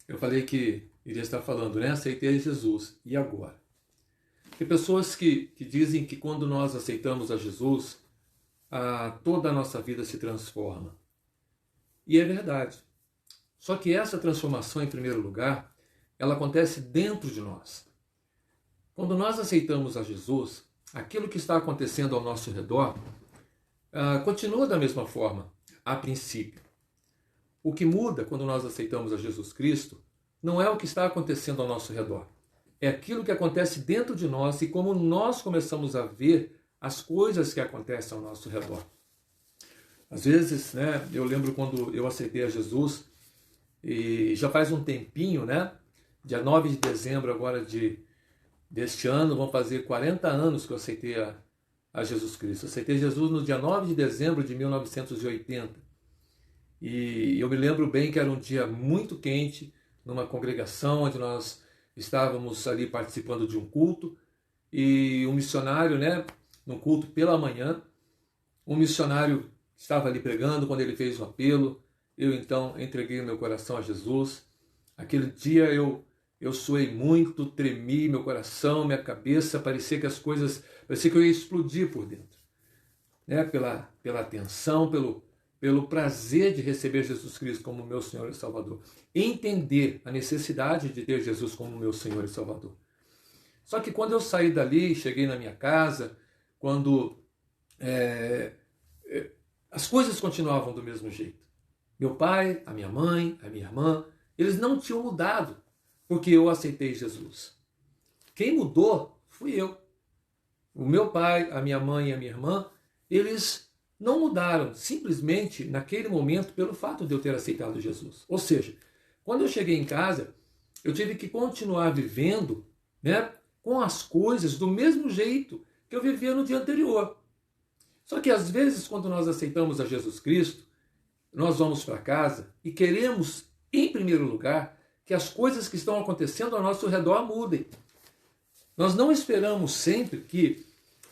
Eu falei que iria estar falando, né? Aceitei Jesus. E agora? Tem pessoas que dizem que quando nós aceitamos a Jesus, toda a nossa vida se transforma. E é verdade. Só que essa transformação, em primeiro lugar, ela acontece dentro de nós. Quando nós aceitamos a Jesus, aquilo que está acontecendo ao nosso redor continua da mesma forma, a princípio. O que muda quando nós aceitamos a Jesus Cristo não é o que está acontecendo ao nosso redor. É aquilo que acontece dentro de nós e como nós começamos a ver as coisas que acontecem ao nosso redor. Às vezes, né, eu lembro quando eu aceitei a Jesus, e já faz um tempinho, né? Dia 9 de dezembro agora deste ano, vão fazer 40 anos que eu aceitei a Jesus Cristo. Eu aceitei Jesus no dia 9 de dezembro de 1980. E eu me lembro bem que era um dia muito quente, numa congregação onde nós estávamos ali participando de um culto, e um missionário, né, no culto pela manhã, um missionário estava ali pregando. Quando ele fez o apelo, eu então entreguei o meu coração a Jesus. Aquele dia eu suei muito, tremi meu coração, minha cabeça, parecia que eu ia explodir por dentro, né? Pela atenção, pelo prazer de receber Jesus Cristo como meu Senhor e Salvador. Entender a necessidade de ter Jesus como meu Senhor e Salvador. Só que quando eu saí dali, cheguei na minha casa, quando as coisas continuavam do mesmo jeito. Meu pai, a minha mãe, a minha irmã, eles não tinham mudado porque eu aceitei Jesus. Quem mudou fui eu. O meu pai, a minha mãe e a minha irmã, eles não mudaram simplesmente naquele momento pelo fato de eu ter aceitado Jesus. Ou seja, quando eu cheguei em casa, eu tive que continuar vivendo, né, com as coisas do mesmo jeito que eu vivia no dia anterior. Só que às vezes, quando nós aceitamos a Jesus Cristo, nós vamos para casa e queremos, em primeiro lugar, que as coisas que estão acontecendo ao nosso redor mudem. Nós não esperamos sempre que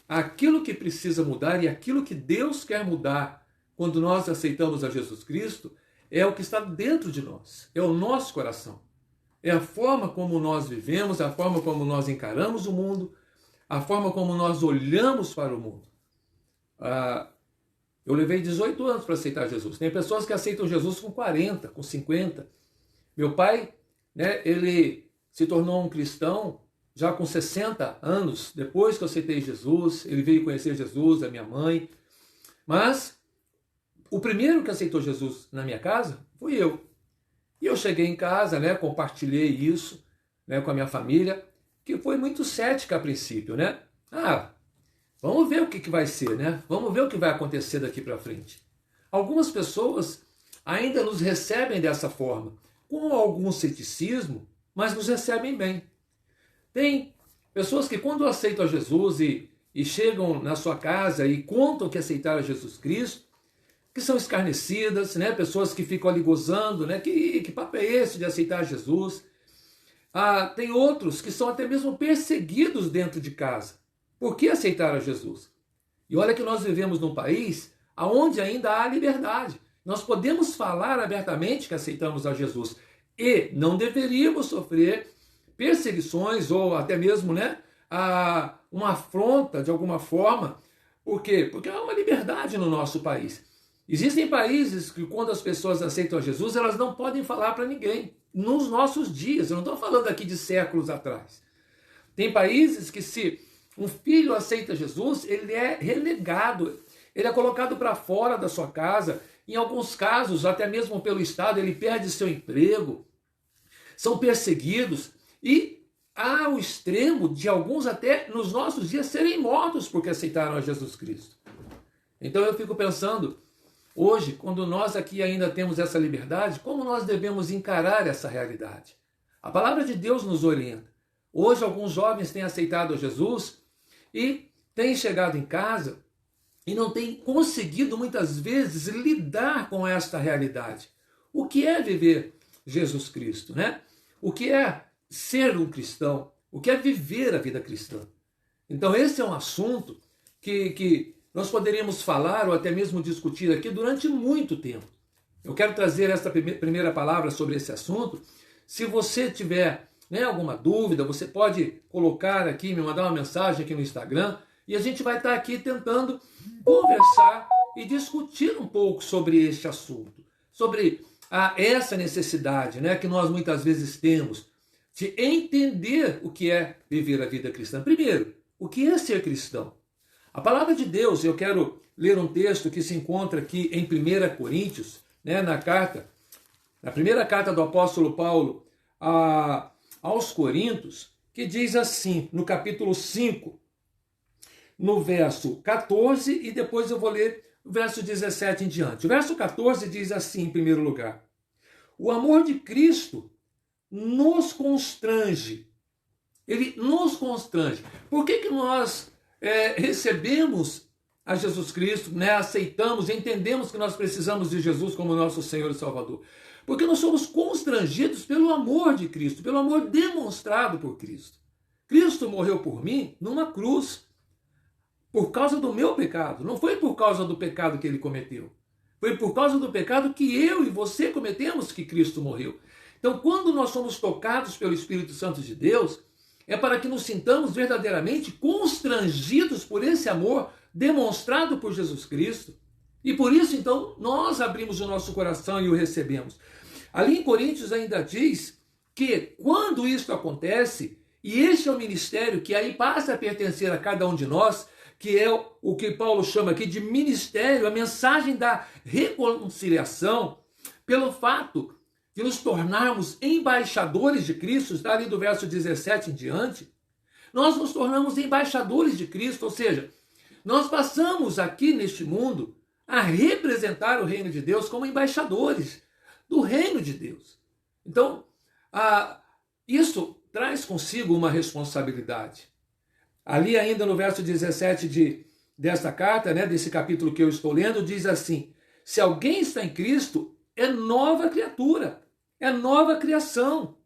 aquilo que precisa mudar e aquilo que Deus quer mudar quando nós aceitamos a Jesus Cristo é o que está dentro de nós, é o nosso coração. É a forma como nós vivemos, a forma como nós encaramos o mundo, a forma como nós olhamos para o mundo. Eu levei 18 anos para aceitar Jesus. Tem pessoas que aceitam Jesus com 40, com 50. Meu pai, né, ele se tornou um cristão já com 60 anos, depois que eu aceitei Jesus. Ele veio conhecer Jesus, a minha mãe. Mas o primeiro que aceitou Jesus na minha casa fui eu. E eu cheguei em casa, né, compartilhei isso, né, com a minha família, que foi muito cética a princípio, né? Vamos ver o que vai ser, né? Vamos ver o que vai acontecer daqui para frente. Algumas pessoas ainda nos recebem dessa forma, com algum ceticismo, mas nos recebem bem. Tem pessoas que quando aceitam a Jesus e chegam na sua casa e contam que aceitaram Jesus Cristo, que são escarnecidas, né? Pessoas que ficam ali gozando, né? Que papo é esse de aceitar Jesus? Tem outros que são até mesmo perseguidos dentro de casa. Por que aceitaram a Jesus? E olha que nós vivemos num país onde ainda há liberdade. Nós podemos falar abertamente que aceitamos a Jesus e não deveríamos sofrer perseguições ou até mesmo, né, uma afronta de alguma forma. Por quê? Porque há uma liberdade no nosso país. Existem países que quando as pessoas aceitam a Jesus, elas não podem falar para ninguém. Nos nossos dias, eu não estou falando aqui de séculos atrás. Tem países que se um filho aceita Jesus, ele é relegado, ele é colocado para fora da sua casa. Em alguns casos, até mesmo pelo Estado, ele perde seu emprego, são perseguidos e há o extremo de alguns até nos nossos dias serem mortos porque aceitaram a Jesus Cristo. Então eu fico pensando, hoje, quando nós aqui ainda temos essa liberdade, como nós devemos encarar essa realidade? A palavra de Deus nos orienta. Hoje alguns jovens têm aceitado a Jesus e têm chegado em casa e não têm conseguido muitas vezes lidar com esta realidade. O que é viver Jesus Cristo, né? O que é ser um cristão? O que é viver a vida cristã? Então esse é um assunto que nós poderíamos falar ou até mesmo discutir aqui durante muito tempo. Eu quero trazer esta primeira palavra sobre esse assunto, Se você tiver, né, alguma dúvida, você pode colocar aqui, me mandar uma mensagem aqui no Instagram, e a gente vai estar aqui tentando conversar e discutir um pouco sobre este assunto, sobre essa necessidade, né, que nós muitas vezes temos de entender o que é viver a vida cristã. Primeiro, o que é ser cristão? A palavra de Deus, eu quero ler um texto que se encontra aqui em 1 Coríntios, né, na primeira carta do apóstolo Paulo aos Coríntios, que diz assim, no capítulo 5, no verso 14, e depois eu vou ler o verso 17 em diante. O verso 14 diz assim, em primeiro lugar: o amor de Cristo nos constrange. Ele nos constrange. Por que nós recebemos a Jesus Cristo, né, aceitamos, entendemos que nós precisamos de Jesus como nosso Senhor e Salvador? Porque nós somos constrangidos pelo amor de Cristo, pelo amor demonstrado por Cristo. Cristo morreu por mim numa cruz, por causa do meu pecado. Não foi por causa do pecado que ele cometeu. Foi por causa do pecado que eu e você cometemos que Cristo morreu. Então, quando nós somos tocados pelo Espírito Santo de Deus, é para que nos sintamos verdadeiramente constrangidos por esse amor demonstrado por Jesus Cristo. E por isso, então, nós abrimos o nosso coração e o recebemos. Ali em Coríntios ainda diz que quando isso acontece, e este é o ministério que aí passa a pertencer a cada um de nós, que é o que Paulo chama aqui de ministério, a mensagem da reconciliação, pelo fato de nos tornarmos embaixadores de Cristo, está ali do verso 17 em diante, nós nos tornamos embaixadores de Cristo, ou seja, nós passamos aqui neste mundo a representar o reino de Deus como embaixadores do reino de Deus. Então, isso traz consigo uma responsabilidade. Ali ainda no verso 17 desta carta, né, desse capítulo que eu estou lendo, diz assim: se alguém está em Cristo, é nova criatura, é nova criação.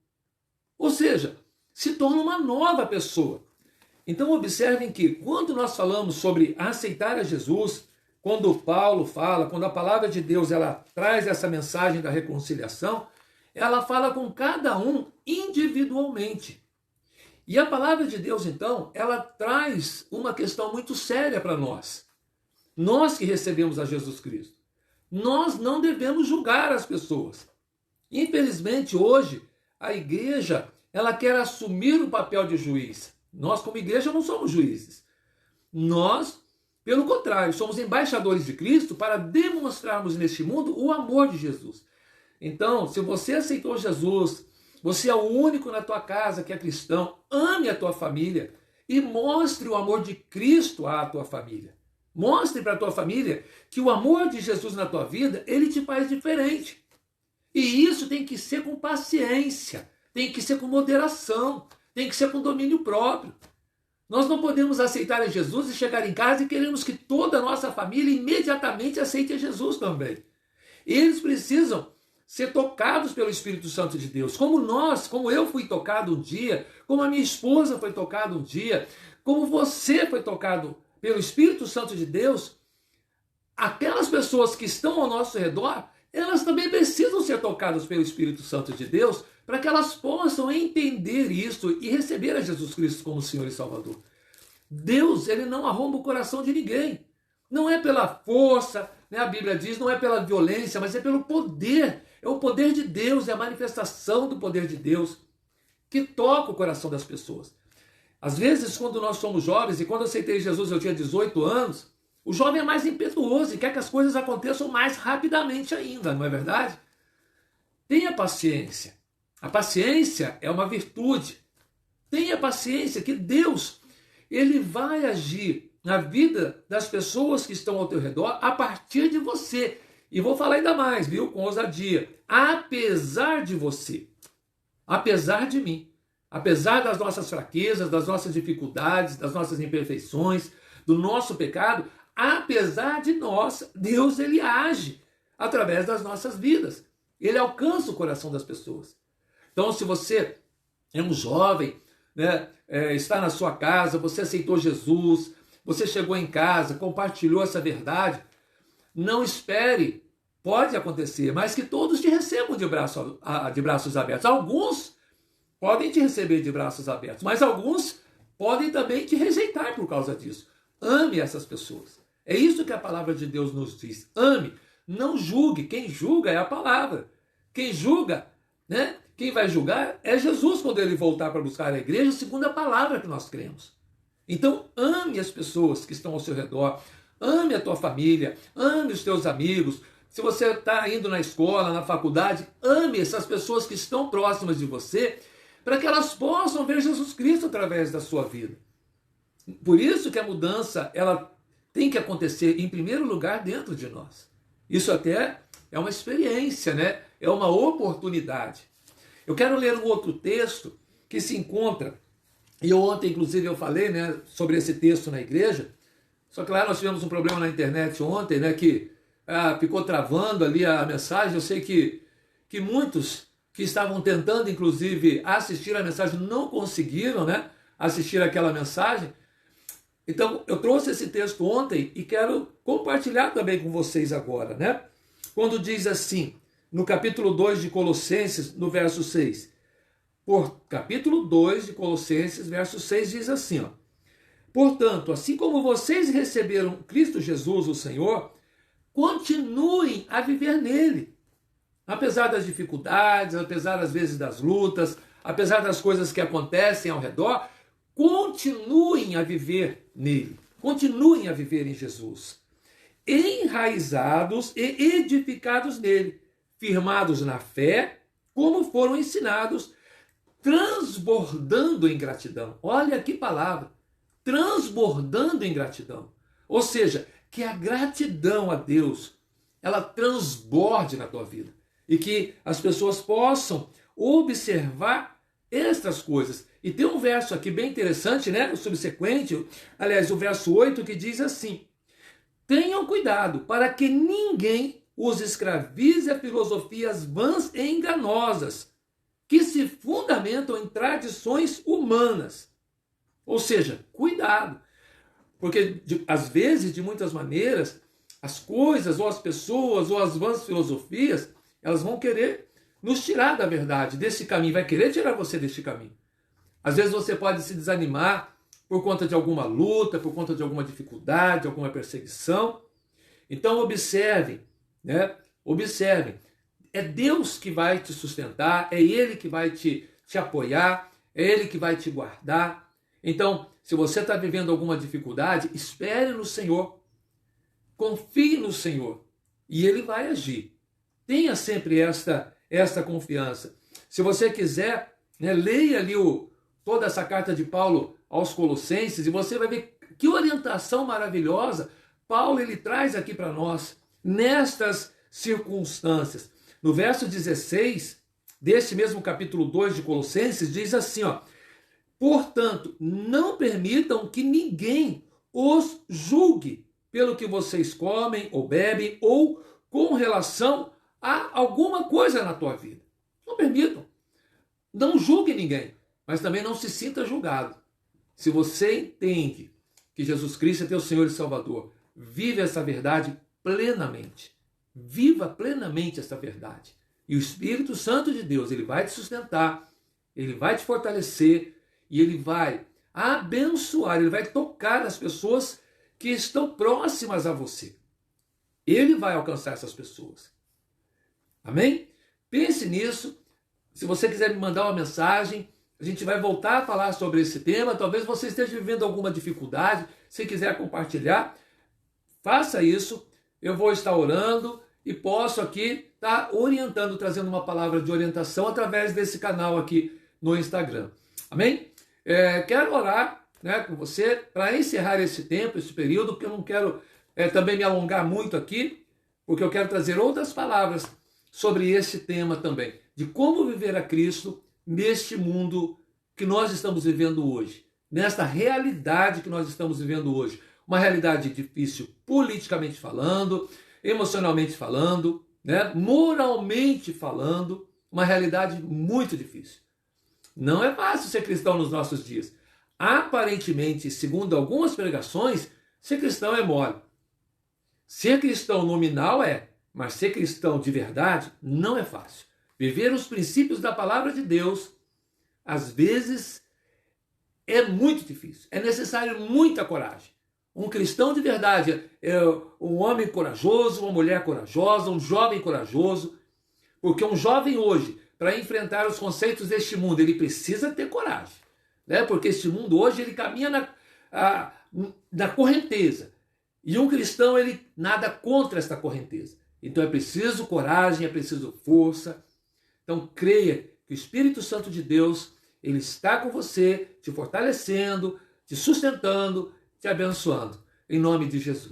Ou seja, se torna uma nova pessoa. Então observem que quando nós falamos sobre aceitar a Jesus, quando Paulo fala, quando a palavra de Deus ela traz essa mensagem da reconciliação, ela fala com cada um individualmente. E a palavra de Deus, então, ela traz uma questão muito séria para nós. Nós que recebemos a Jesus Cristo. Nós não devemos julgar as pessoas. Infelizmente, hoje, a igreja, ela quer assumir o papel de juiz. Nós, como igreja, não somos juízes. Nós, pelo contrário, somos embaixadores de Cristo para demonstrarmos neste mundo o amor de Jesus. Então, se você aceitou Jesus, você é o único na tua casa que é cristão, ame a tua família e mostre o amor de Cristo à tua família. Mostre para a tua família que o amor de Jesus na tua vida, ele te faz diferente. E isso tem que ser com paciência, tem que ser com moderação, tem que ser com domínio próprio. Nós não podemos aceitar a Jesus e chegar em casa e queremos que toda a nossa família imediatamente aceite a Jesus também. Eles precisam ser tocados pelo Espírito Santo de Deus, como eu fui tocado um dia, como a minha esposa foi tocada um dia, como você foi tocado pelo Espírito Santo de Deus. Aquelas pessoas que estão ao nosso redor, elas também precisam ser tocadas pelo Espírito Santo de Deus, para que elas possam entender isso e receber a Jesus Cristo como Senhor e Salvador. Deus, ele não arromba o coração de ninguém. Não é pela força, né, a Bíblia diz, não é pela violência, mas é pelo poder. É o poder de Deus, é a manifestação do poder de Deus que toca o coração das pessoas. Às vezes, quando nós somos jovens, e quando eu aceitei Jesus eu tinha 18 anos, o jovem é mais impetuoso e quer que as coisas aconteçam mais rapidamente ainda, não é verdade? Tenha paciência. A paciência é uma virtude. Tenha paciência que Deus, ele vai agir na vida das pessoas que estão ao teu redor a partir de você. E vou falar ainda mais, viu? Com ousadia. Apesar de você. Apesar de mim. Apesar das nossas fraquezas, das nossas dificuldades, das nossas imperfeições, do nosso pecado, apesar de nós, Deus, ele age através das nossas vidas. Ele alcança o coração das pessoas. Então, se você é um jovem, né, está na sua casa, você aceitou Jesus, você chegou em casa, compartilhou essa verdade, não espere pode acontecer, mas que todos te recebam de braços abertos. Alguns podem te receber de braços abertos, mas alguns podem também te rejeitar por causa disso. Ame essas pessoas. É isso que a palavra de Deus nos diz. Ame, não julgue. Quem julga é a palavra. Quem julga, né? Quem vai julgar é Jesus quando ele voltar para buscar a igreja, segundo a palavra que nós cremos. Então, ame as pessoas que estão ao seu redor, ame a tua família, ame os teus amigos. Se você está indo na escola, na faculdade, ame essas pessoas que estão próximas de você, para que elas possam ver Jesus Cristo através da sua vida. Por isso que a mudança, ela tem que acontecer, em primeiro lugar, dentro de nós. Isso até é uma experiência, né? É uma oportunidade. Eu quero ler um outro texto que se encontra, e ontem, inclusive, eu falei, né, sobre esse texto na igreja, só que lá nós tivemos um problema na internet ontem, né, que ficou travando ali a mensagem. Eu sei que muitos que estavam tentando, inclusive, assistir a mensagem não conseguiram, né, assistir aquela mensagem. Então, eu trouxe esse texto ontem e quero compartilhar também com vocês agora, né? Quando diz assim, no capítulo 2 de Colossenses, no verso 6. Capítulo 2 de Colossenses, verso 6 diz assim, ó: portanto, assim como vocês receberam Cristo Jesus, o Senhor, continuem a viver nele. Apesar das dificuldades, apesar às vezes das lutas, apesar das coisas que acontecem ao redor, continuem a viver nele. Continuem a viver em Jesus. Enraizados e edificados nele, firmados na fé, como foram ensinados, transbordando em gratidão. Olha que palavra! Transbordando em gratidão. Ou seja, que a gratidão a Deus, ela transborde na tua vida. E que as pessoas possam observar estas coisas. E tem um verso aqui bem interessante, né? O subsequente, aliás, o verso 8, que diz assim: tenham cuidado para que ninguém os escravize a filosofias vãs e enganosas, que se fundamentam em tradições humanas. Ou seja, cuidado. Porque, às vezes, de muitas maneiras, as coisas, ou as pessoas, ou as vãs filosofias, elas vão querer nos tirar da verdade, desse caminho, vai querer tirar você deste caminho. Às vezes você pode se desanimar por conta de alguma luta, por conta de alguma dificuldade, alguma perseguição. Então observem, né? Observem. É Deus que vai te sustentar, é Ele que vai te apoiar, é Ele que vai te guardar. Então, se você está vivendo alguma dificuldade, espere no Senhor. Confie no Senhor e Ele vai agir. Tenha sempre esta confiança. Se você quiser, né, leia ali toda essa carta de Paulo aos Colossenses e você vai ver que orientação maravilhosa Paulo ele traz aqui para nós nestas circunstâncias. No verso 16 deste mesmo capítulo 2 de Colossenses diz assim, ó: portanto, não permitam que ninguém os julgue pelo que vocês comem ou bebem ou com relação a alguma coisa na tua vida. Não permitam. Não julgue ninguém, mas também não se sinta julgado. Se você entende que Jesus Cristo é teu Senhor e Salvador, vive essa verdade plenamente. Viva plenamente essa verdade. E o Espírito Santo de Deus, ele vai te sustentar, ele vai te fortalecer e ele vai abençoar, ele vai tocar as pessoas que estão próximas a você. Ele vai alcançar essas pessoas. Amém? Pense nisso. Se você quiser me mandar uma mensagem, a gente vai voltar a falar sobre esse tema. Talvez você esteja vivendo alguma dificuldade. Se quiser compartilhar, faça isso. Eu vou estar orando e posso aqui estar orientando, trazendo uma palavra de orientação através desse canal aqui no Instagram. Amém? Quero orar, né, com você para encerrar esse tempo, esse período, porque eu não quero também me alongar muito aqui, porque eu quero trazer outras palavras sobre esse tema também, de como viver a Cristo neste mundo que nós estamos vivendo hoje, nesta realidade que nós estamos vivendo hoje. Uma realidade difícil politicamente falando, emocionalmente falando, né? Moralmente falando, uma realidade muito difícil. Não é fácil ser cristão nos nossos dias. Aparentemente, segundo algumas pregações, ser cristão é mole. Ser cristão nominal Mas ser cristão de verdade não é fácil. Viver os princípios da palavra de Deus, às vezes, é muito difícil. É necessário muita coragem. Um cristão de verdade é um homem corajoso, uma mulher corajosa, um jovem corajoso. Porque um jovem hoje, para enfrentar os conceitos deste mundo, ele precisa ter coragem. Né? Porque este mundo hoje, ele caminha na correnteza. E um cristão, ele nada contra esta correnteza. Então é preciso coragem, é preciso força. Então creia que o Espírito Santo de Deus, ele está com você, te fortalecendo, te sustentando, te abençoando. Em nome de Jesus.